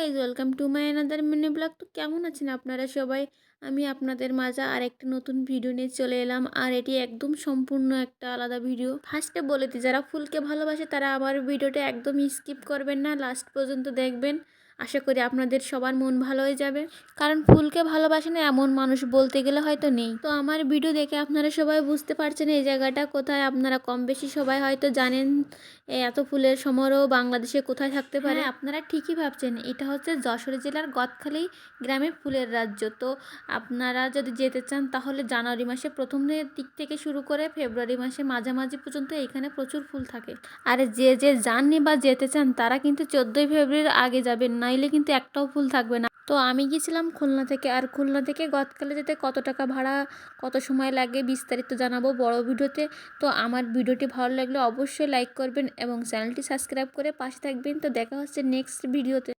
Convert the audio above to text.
Guys, welcome to my another mini blog. তো কেমন আছেন আপনারা সবাই? আমি আপনাদের মাঝে আর একটা নতুন ভিডিও নিয়ে চলে এলাম। আর এটি একদম সম্পূর্ণ একটা আলাদা ভিডিও। ফার্স্টে বলে দিই, যারা ফুলকে ভালোবাসে তারা আমার ভিডিওটা একদম স্কিপ করবেন না, লাস্ট পর্যন্ত দেখবেন। আশা করি আপনাদের সবার মন ভালো হয়ে যাবে, কারণ ফুলকে ভালোবাসে না এমন মানুষ বলতে গেলে হয়তো নেই। তো আমার ভিডিও দেখে আপনারা সবাই বুঝতে পারছেন এই জায়গাটা কোথায়। আপনারা কম বেশি সবাই হয়তো জানেন এত ফুলের সমারোহ বাংলাদেশে কোথায় থাকতে পারে। আপনারা ঠিকই ভাবছেন, এটা হচ্ছে যশোর জেলার গদখালি গ্রামে ফুলের রাজ্য। তো আপনারা যদি যেতে চান তাহলে জানুয়ারি মাসে প্রথম দিক থেকে শুরু করে ফেব্রুয়ারি মাসে মাঝামাঝি পর্যন্ত এখানে প্রচুর ফুল থাকে। আর যে যে যাননি বা যেতে চান তারা কিন্তু 14ই ফেব্রুয়ারির আগে যাবেন, নাইলে কিন্তু একটাও ফুল থাকবে না। তো আমি গেছিলাম খুলনা থেকে, আর খুলনা থেকে গদখালি যেতে কত টাকা ভাড়া, কত সময় লাগে বিস্তারিত জানাবো বড় ভিডিওতে। তো আমার ভিডিওটি ভালো লাগলে অবশ্যই লাইক করবেন এবং চ্যানেলটি সাবস্ক্রাইব করে পাশে থাকবেন। তো দেখা হচ্ছে নেক্সট ভিডিওতে।